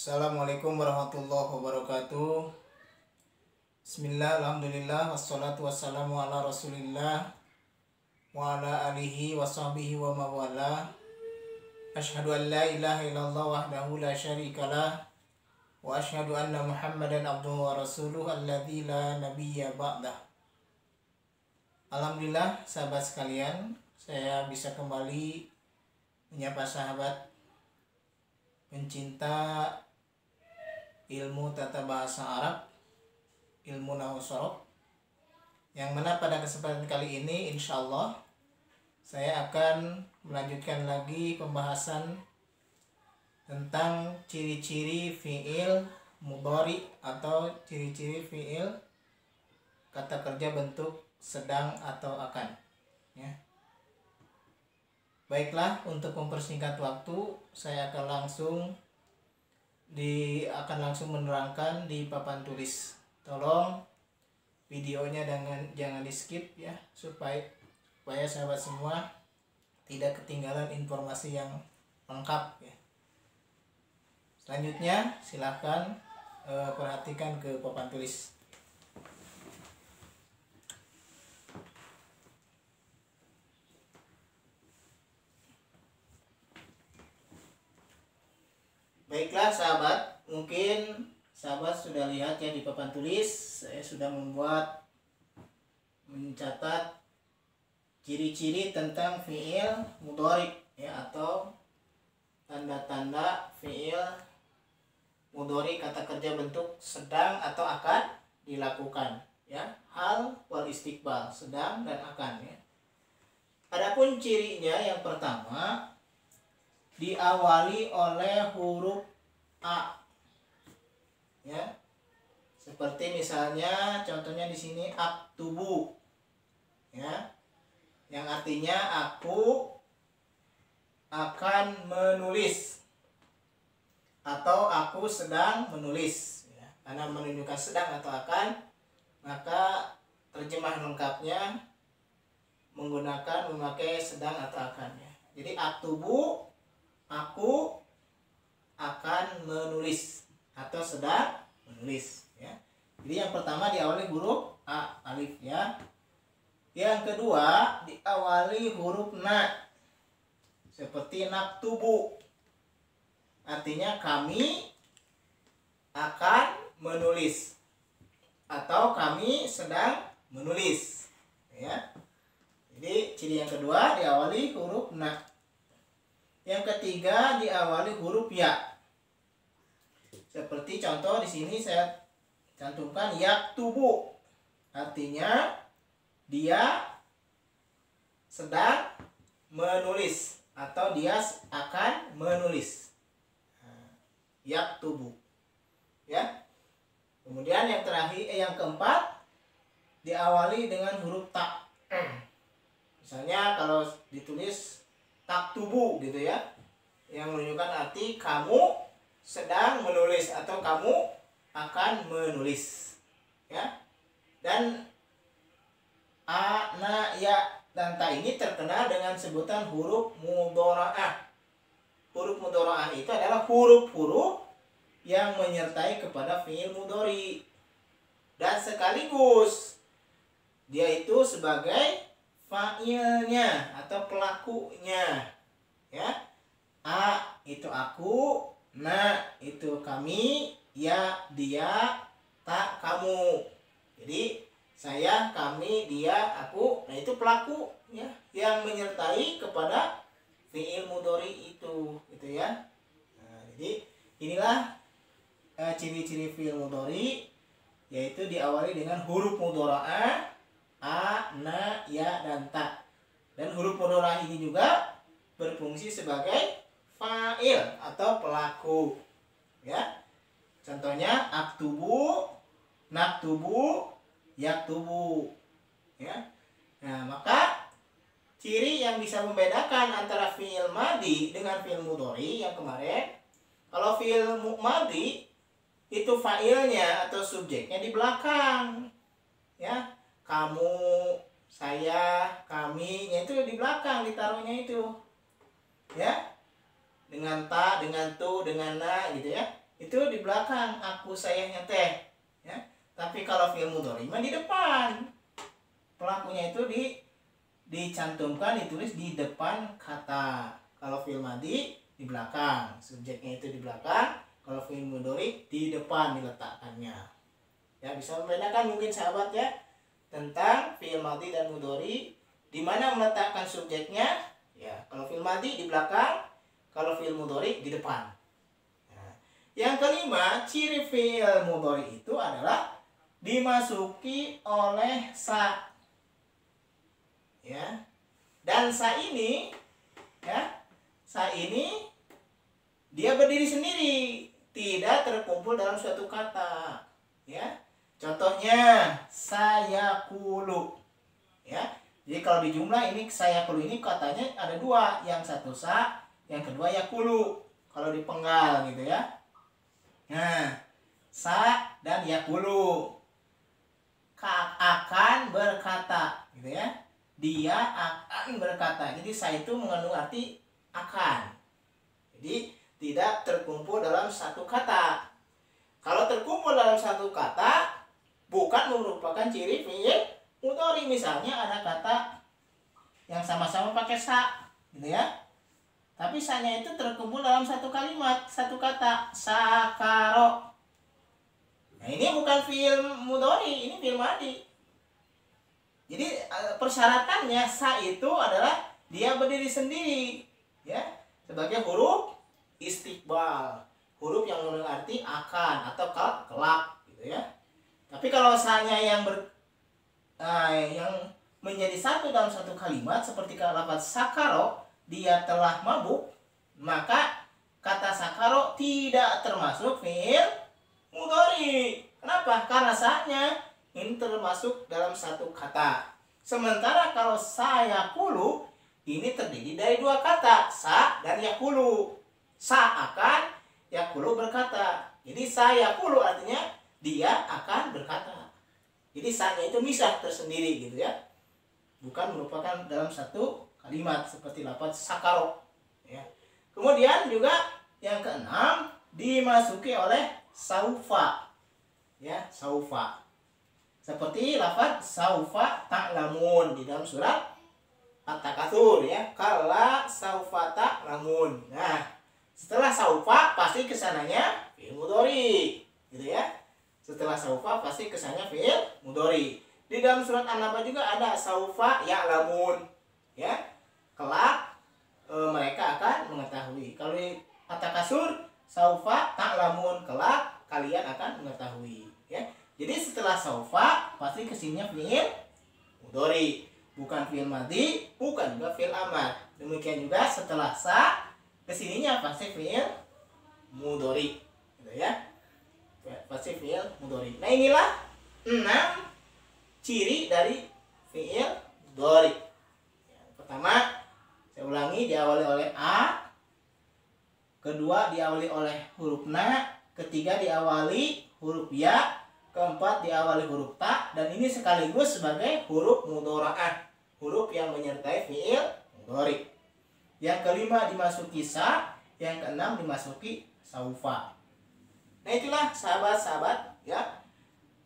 Assalamualaikum warahmatullahi wabarakatuh. Bismillah, alhamdulillah, wassalatu wassalamu ala rasulillah wa ala alihi wa sahbihi wa mawala. Ashhadu an la ilaha illallah wahdahu la syarikalah wa ashhadu anna muhammadan abduhu wa rasuluh alladzi la nabiyya ba'dah. Alhamdulillah sahabat sekalian, saya bisa kembali menyapa sahabat pencinta ilmu tata bahasa Arab, ilmu nahwu sorof, yang mana pada kesempatan kali ini insya Allah saya akan melanjutkan lagi pembahasan tentang ciri-ciri fiil mudhari atau ciri-ciri fiil kata kerja bentuk sedang atau akan, ya. Baiklah, untuk mempersingkat waktu, saya akan langsung menerangkan di papan tulis. Tolong videonya jangan di skip ya, supaya sahabat semua tidak ketinggalan informasi yang lengkap ya. Selanjutnya silahkan perhatikan ke papan tulis. Baiklah sahabat, mungkin sahabat sudah lihat ya di papan tulis, saya sudah mencatat ciri-ciri tentang fiil mudhari ya, atau tanda-tanda fiil mudhari kata kerja bentuk sedang atau akan dilakukan ya, hal wal istiqbal, sedang dan akan ya. Adapun cirinya yang pertama diawali oleh huruf A ya, seperti misalnya contohnya di sini aktubu ya, yang artinya aku akan menulis atau aku sedang menulis ya. Karena menunjukkan sedang atau akan, maka terjemahan lengkapnya memakai sedang atau akan ya. Jadi aktubu, aku akan menulis atau sedang menulis ya. Jadi yang pertama diawali huruf A, alif ya. Yang kedua diawali huruf na, seperti naktubu, artinya kami akan menulis atau kami sedang menulis ya. Jadi ciri yang kedua diawali huruf na. Yang ketiga diawali huruf ya. Seperti contoh di sini saya cantumkan yaktubu, artinya dia sedang menulis atau dia akan menulis. Yaktubu. Ya. Kemudian yang terakhir yang keempat diawali dengan huruf ta. Misalnya kalau ditulis taktubu gitu ya, yang menunjukkan arti kamu sedang menulis atau kamu akan menulis ya. Dan a, na, ya, dan ta ini terkenal dengan sebutan huruf mudharaah. Huruf mudharaah itu adalah huruf-huruf yang menyertai kepada fiil mudhari, dan sekaligus dia itu sebagai fa'ilnya atau pelakunya ya. A itu aku, na itu kami, ya dia, ta kamu. Jadi saya, kami, dia, aku, nah itu pelaku ya, yang menyertai kepada fiil mudhari itu gitu ya. Nah, jadi inilah ciri-ciri fiil mudhari, yaitu diawali dengan huruf mudharaah a, na, ya, dan ta. Dan huruf mudharaah ini juga berfungsi sebagai fa'il atau pelaku ya. Contohnya aktubu, naktubu, yaktubu ya. Nah, maka ciri yang bisa membedakan antara fiil madhi dengan fiil mudhari yang kemarin, kalau fiil madhi itu fa'ilnya atau subjeknya di belakang ya. Kamu, saya, kami, itu di belakang ditaruhnya itu ya, dengan ta, dengan tu, dengan na gitu ya. itu di belakang aku sayangnya teh, ya. Tapi kalau fi'il mudhari mah di depan. Pelakunya itu dicantumkan, ditulis di depan kata. Kalau fi'il madhi di belakang, subjeknya itu di belakang. Kalau fi'il mudhari di depan diletakkannya. Ya, bisa membedakan mungkin sahabat ya tentang fi'il madhi dan mudhari, di mana meletakkan subjeknya. Ya, kalau fi'il madhi di belakang, kalau fi'il mudhari di depan. Nah, yang kelima, ciri fi'il mudhari itu adalah dimasuki oleh sa. Ya. Dan sa ini, ya, sa ini dia berdiri sendiri, tidak terkumpul dalam suatu kata. Ya. Contohnya sayakulu. Ya. Jadi kalau di jumlah ini sayakulu ini katanya ada dua, yang satu sa, yang kedua yakulu. Kalau dipenggal gitu ya. Nah, sa dan yakulu. Akan berkata, gitu ya. Dia akan berkata. Jadi sa itu mengandung arti akan. Jadi tidak terkumpul dalam satu kata. Kalau terkumpul dalam satu kata, bukan merupakan ciri fi'il mudhari. Misalnya ada kata yang sama-sama pakai sa, gitu ya. Tapi sa-nya itu terkumpul dalam satu kalimat, satu kata, sakaro. Nah, ini bukan fi'il mudhari, ini fi'il madhi. Jadi persyaratannya sa itu adalah dia berdiri sendiri, ya, sebagai huruf istiqbal, huruf yang mengandung arti akan atau kelak, gitu ya. Tapi kalau sa-nya yang menjadi satu dalam satu kalimat, seperti lafaz sakaro, dia telah mabuk, maka kata sakaro tidak termasuk fi'il mudhari. Kenapa? Karena sa-nya ini termasuk dalam satu kata. Sementara kalau sayakulu ini terdiri dari dua kata, sa dan yakulu. Sa akan, yakulu berkata. Jadi sayakulu artinya dia akan berkata. Jadi sa-nya itu misah tersendiri gitu ya. Bukan merupakan dalam satu kalimat seperti lafaz sakaro. Ya. Kemudian juga yang keenam dimasuki oleh saufa. Ya, saufa. Seperti lafaz saufa ta'lamun di dalam surat At-Takatsur ya. Kalla saufa ta'lamun. Nah, setelah saufa pasti kesananya fi'il mudhari, gitu ya. Setelah saufa pasti kesannya fi'il mudhari. Di dalam surat An-Naba juga ada saufa ya'lamun. Ya. Kelak mereka akan mengetahui. Kalau di At-Takatsur saufa ta'lamun, kelak kalian akan mengetahui, ya. Jadi setelah saufa pasti kesininya fi'il mudhari, bukan fi'il madhi, bukan juga fi'il amar. Demikian juga setelah sa kesininya pasti fi'il mudhari, gitu ya. Pasti fi'il mudhari. Nah, inilah 6 ciri dari fi'il mudhari. Pertama, saya ulangi, diawali oleh a, kedua diawali oleh huruf na, ketiga diawali huruf ya, keempat diawali huruf ta, dan ini sekaligus sebagai huruf mudhora'ah, huruf yang menyertai fi'il mudhari. Yang kelima dimasuki sa, yang keenam dimasuki saufa. Nah, itulah sahabat-sahabat ya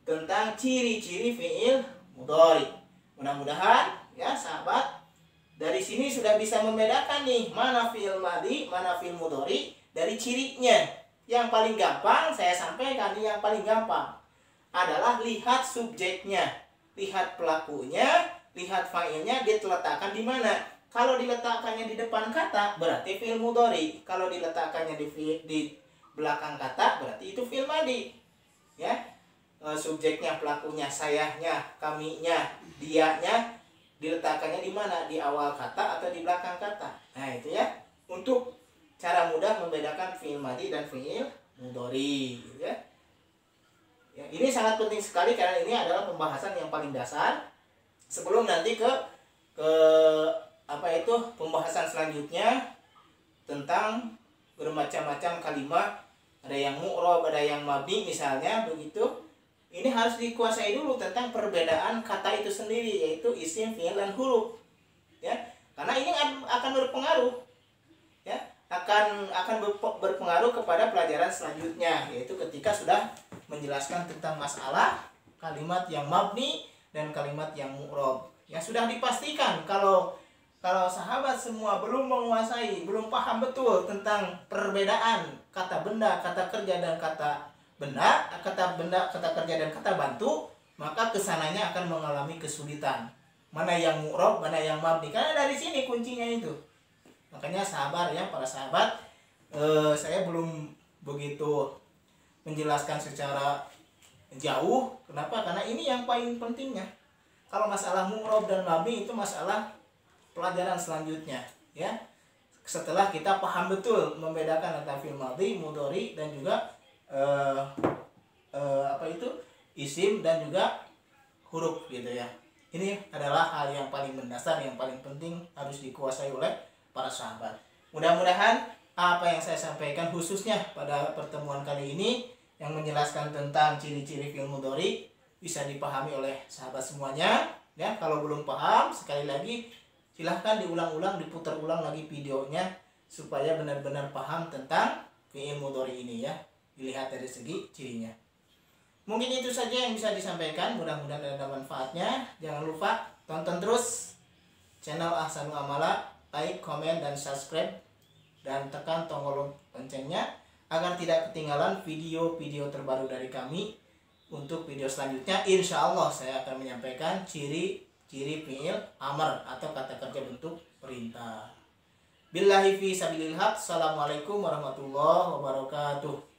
tentang ciri-ciri fi'il mudhari. Mudah-mudahan ya sahabat dari sini sudah bisa membedakan nih mana fi'il madhi, mana fi'il mudhari dari cirinya. Yang paling gampang saya sampaikan, yang paling gampang adalah lihat subjeknya, lihat pelakunya, lihat fa'ilnya diletakkan di mana. Kalau diletakkannya di depan kata berarti fi'il mudhari. Kalau diletakkannya di belakang kata berarti itu fi'il madhi. Ya. Subjeknya, pelakunya, sayanya, kaminya, dianya diletakkannya di mana? Di awal kata atau di belakang kata. Nah, itu ya. Untuk cara mudah membedakan fi'il madhi dan fi'il mudhari, gitu ya. Ya, ini sangat penting sekali karena ini adalah pembahasan yang paling dasar sebelum nanti ke pembahasan selanjutnya tentang bermacam-macam kalimat, ada yang mu'rab, ada yang mabni misalnya begitu. Ini harus dikuasai dulu tentang perbedaan kata itu sendiri, yaitu isim, fi'il dan huruf. Ya, karena ini akan berpengaruh. Ya, akan berpengaruh kepada pelajaran selanjutnya, yaitu ketika sudah menjelaskan tentang masalah kalimat yang mabni dan kalimat yang mu'rob. Ya sudah dipastikan kalau sahabat semua belum menguasai, belum paham betul tentang perbedaan kata benda, kata kerja dan kata benda, kata kerja dan kata bantu, maka kesananya akan mengalami kesulitan. Mana yang mu'rob, mana yang mabni. Karena dari sini kuncinya itu. Makanya sabar ya para sahabat, saya belum begitu menjelaskan secara jauh. Kenapa? Karena ini yang paling pentingnya. Kalau masalah mu'rob dan mabni itu masalah pelajaran selanjutnya, ya. Setelah kita paham betul membedakan antara fi'il madhi, mudhari dan juga isim dan juga huruf gitu ya. Ini adalah hal yang paling mendasar, yang paling penting harus dikuasai oleh para sahabat. Mudah-mudahan apa yang saya sampaikan khususnya pada pertemuan kali ini yang menjelaskan tentang ciri-ciri fi'il mudhari bisa dipahami oleh sahabat semuanya. Ya, kalau belum paham, sekali lagi silahkan diulang-ulang, diputar ulang lagi videonya supaya benar-benar paham tentang fi'il mudhari ini ya. Dilihat dari segi cirinya. Mungkin itu saja yang bisa disampaikan, mudah-mudahan ada manfaatnya. Jangan lupa tonton terus channel Ahsanul Amala, like, komen, dan subscribe, dan tekan tombol loncengnya agar tidak ketinggalan video-video terbaru dari kami. Untuk video selanjutnya insya Allah saya akan menyampaikan ciri-ciri fi'il amr atau kata kerja bentuk perintah. Billahi fi sabilil haq. Assalamualaikum warahmatullahi wabarakatuh.